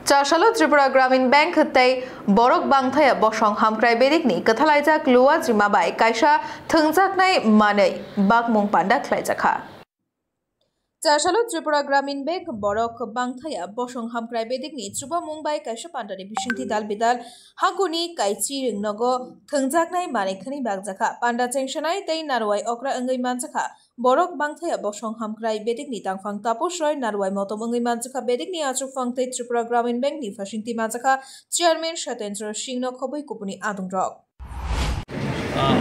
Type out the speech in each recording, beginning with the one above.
चारसालो त्रिपुरा ग्रामीण बैंक तै बरक बांथाया बसं हामक्राय बेरिकनि कथालायजाक लुवा जिमाबाय कायसा थोंजाकनाय मानै बागमुं पान्डा खलायजाखा चारसालो त्रिपुरा ग्रामीण बैंक बरक बांथाया बसं हामक्राय बेरिकनि त्रुबा मुंबाय कायसा पान्डानि बिसिंथि दाल बिदाल हाकुनि कायची रिंनगो थोंजाकनाय मानैखनि बागजाखा पान्डा चेंशनाय तै नारवाय अक्रा अंगै मानजाखा बरक बांथाया बसं हामक्राय बेरिकनि तांफां तापस रय नारवाय मतम अंगै मानजाखा बेरिकनि आचुफां तै त्रिपुरा ग्रामीण बैंकनि फासिंथि मानजाखा चेयारमैन सत्येंद्र सिंह खबै कुपुनि आदुंरक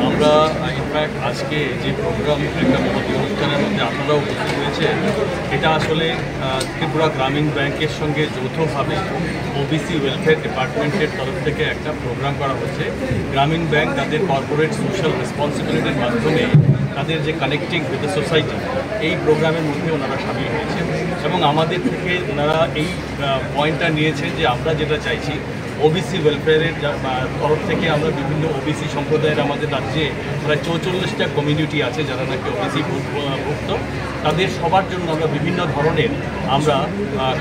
আমরা ইনফ্যাক্ট আজকে যে প্রোগ্রাম একটা মহতি অনুষ্ঠানের মধ্যে আপনারাও উপস্থিত হয়েছে এটা আসলে ত্রিপুরা গ্রামীণ ব্যাংকের সঙ্গে যৌথভাবে ওবিসি ওয়েলফেয়ার ডিপার্টমেন্টের তরফ থেকে একটা প্রোগ্রাম করা হচ্ছে। গ্রামীণ ব্যাংক তাদের কর্পোরেট সোশ্যাল রেসপন্সিবিলিটির মাধ্যমে তাদের যে কানেক্টিং উইথ দ্য সোসাইটি এই প্রোগ্রামের মধ্যে ওনারা সামিল হয়েছে এবং আমাদের থেকে ওনারা এই পয়েন্টটা নিয়েছেন যে আমরা যেটা চাইছি ওবিসি ওয়েলফেয়ারের তরফ থেকে আমরা বিভিন্ন ওবিসি সম্প্রদায়ের আমাদের রাজ্যে প্রায় 44টা কমিউনিটি আছে যারা নাকি ওবিসি ভুক্ত, তাদের সবার জন্য আমরা বিভিন্ন ধরনের আমরা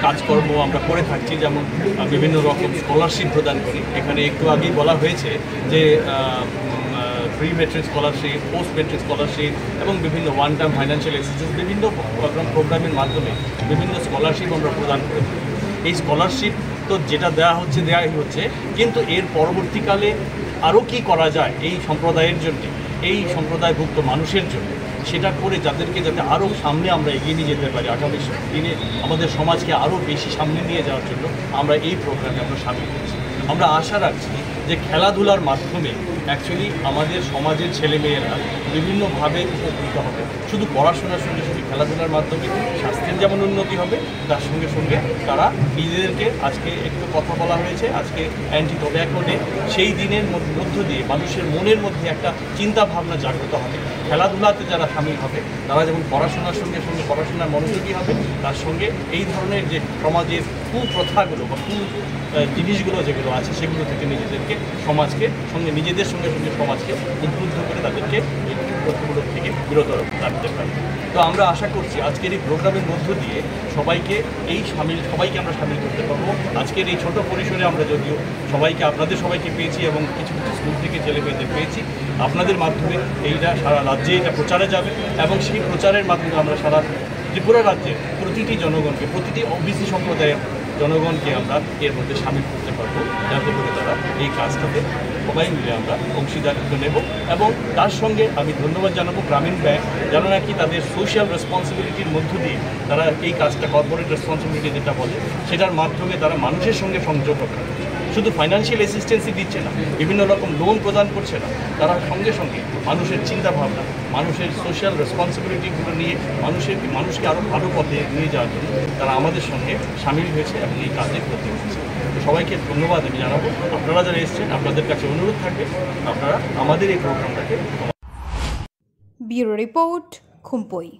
কাজকর্ম আমরা করে থাকছি, যেমন বিভিন্ন রকম স্কলারশিপ প্রদান করি। এখানে একটু আগেই বলা হয়েছে যে pre metric scholarship, post metric scholarship এবং বিভিন্ন ওয়ান টাইম ফাইন্যান্সিয়াল অ্যাসিস্ট্যান্স বিভিন্ন প্রোগ্রামের মাধ্যমে বিভিন্ন স্কলারশিপ আমরা প্রদান করে থাকি। এই স্কলারশিপ তো যেটা দেওয়া হচ্ছে, কিন্তু এর পরবর্তীকালে আরও কি করা যায় এই সম্প্রদায়ের জন্য, এই সম্প্রদায়ভুক্ত মানুষের জন্য, সেটা করে যাদেরকে যাতে আরও সামনে আমরা এগিয়ে নিয়ে যেতে পারি, আগামী দিনে আমাদের সমাজকে আরও বেশি সামনে নিয়ে যাওয়ার জন্য আমরা এই প্রোগ্রামে আমরা সামিল করছি। আমরা আশা রাখছি যে খেলাধুলার মাধ্যমে অ্যাকচুয়ালি আমাদের সমাজের ছেলেমেয়েরা বিভিন্নভাবে উপকৃত হবে। শুধু পড়াশোনার সঙ্গে সঙ্গে খেলাধুলার মাধ্যমে স্বাস্থ্যের যেমন উন্নতি হবে, তার সঙ্গে সঙ্গে তারা নিজেদেরকে, আজকে একটু কথা বলা হয়েছে আজকে অ্যান্টি টোব্যাকো ডে, সেই দিনের মধ্য দিয়ে মানুষের মনের মধ্যে একটা চিন্তা ভাবনা জাগ্রত হবে। খেলাধুলাতে যারা সামিল হবে তারা যেমন পড়াশোনার সঙ্গে সঙ্গে পড়াশোনার মনোযোগী হবে, তার সঙ্গে এই ধরনের যে সমাজের কুপ্রথাগুলো বা জিনিসগুলো যেগুলো আছে সেগুলো থেকে নিজেদেরকে নিজেদের সঙ্গে সমাজকে উদ্বুদ্ধ করে তাদেরকে এই কুপ্রথাগুলো থেকে বিরত রাখতে পারে। তো আমরা আশা করছি আজকের এই প্রোগ্রামের মধ্য দিয়ে সবাইকে আমরা সামিল করতে পারবো। আজকের এই ছোট পরিসরে আমরা যদিও আপনাদের সবাইকে পেয়েছি এবং কিছু কিছু স্কুল থেকে ছেলেমেয়েদের পেয়েছি, আপনাদের মাধ্যমে এইটা সারা রাজ্যে এটা প্রচারে যাবে এবং সেই প্রচারের মাধ্যমে আমরা সারা ত্রিপুরা রাজ্যের প্রতিটি জনগণকে, প্রতিটি ওবিসি সম্প্রদায়ের জনগণকে আমরা এর মধ্যে সামিল করতে পারবো, যাতে করে তারা এই কাজটাতে সবাই মিলে আমরা অংশীদারিত্ব নেব। এবং তার সঙ্গে আমি ধন্যবাদ জানাবো গ্রামীণ ব্যাংক, যারা নাকি তাদের সোশ্যাল রেসপন্সিবিলিটির মধ্য দিয়ে তারা এই কাজটা, কর্পোরেট রেসপন্সিবিলিটি যেটা বলে, সেটার মাধ্যমে তারা মানুষের সঙ্গে সংযোগ রক্ষা করছে। শুধু ফাইন্যান্সিয়াল অ্যাসিস্ট্যান্সই দিচ্ছে না, বিভিন্ন রকম লোন প্রদান করছে না, তারা সঙ্গে সঙ্গে মানুষের চিন্তাভাবনা, মানুষের সোশ্যাল রেসপন্সিবিলিটিগুলো নিয়ে মানুষকে আরও ভালো পথে নিয়ে যাওয়ার জন্য তারা আমাদের সঙ্গে সামিল হয়েছে এবং এই কাজে করতে হয়েছে। তো সবাইকে ধন্যবাদ আমি জানাবো। আপনারা যারা এসছেন আপনাদের কাছে অনুরোধ থাকবে আপনারা আমাদের এই প্রোগ্রামটাকে। Bureau report, খুম্পই।